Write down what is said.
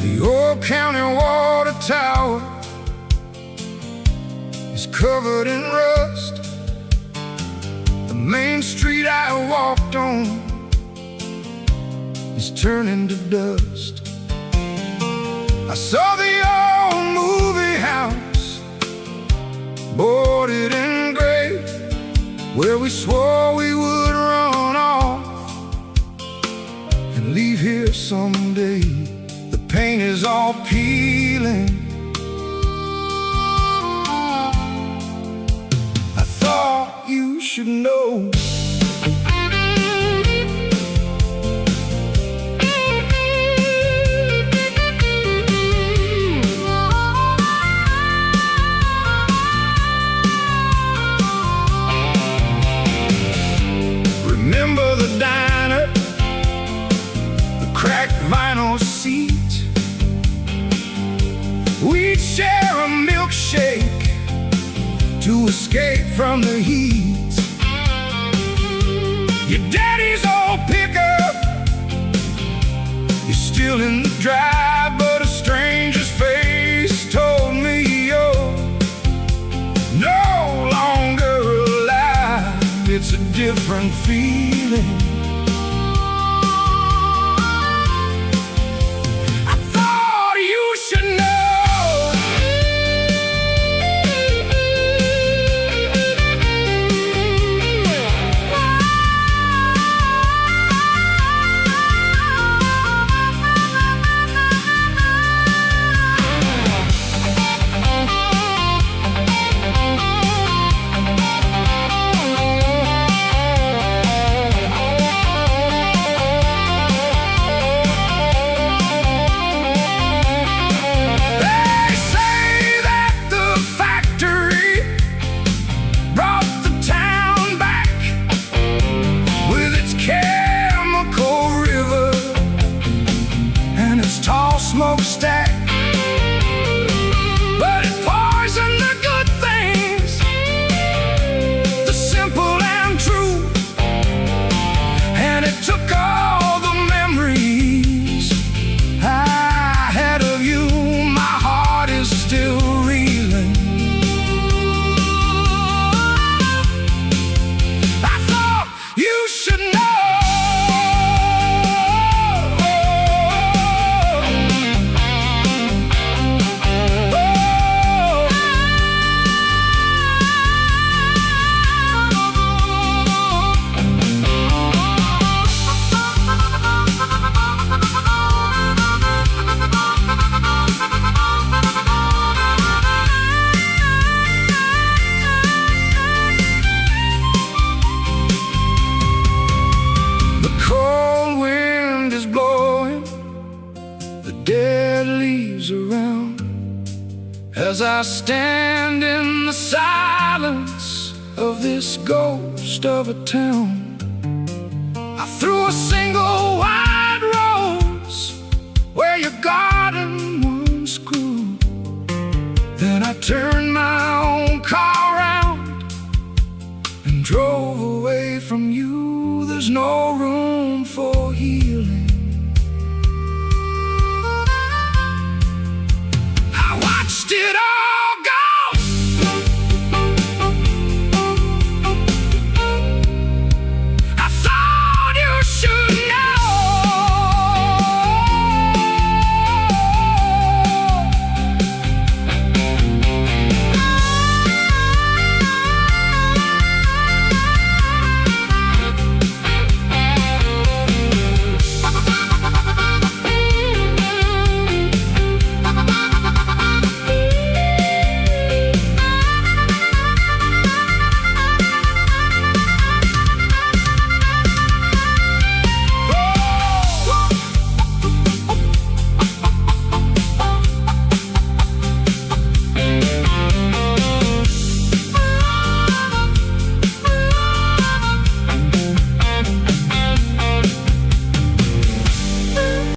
The old county water tower is covered in rust. The main street I walked on is turning to dust. I saw the old movie house, boarded in gray, where we swore we would run off and leave here someday. The paint is all peeling. I thought you should know. Remember the diner, the cracked vinyl seat. We'd share a milkshake to escape from the heat. Your daddy's old pickup is still in the drive, but a stranger's face told me you're no longer alive. It's a different feeling. I thought you should know. Smokestack, but it poisoned the good things, the simple and true, and it took all the memories I had of you. My heart is still reeling. I thought you should know. Dead leaves around as I stand in the silence of this ghost of a town. I threw a single white rose where your garden once grew. Then I turned my own car around and drove away from you. There's no room for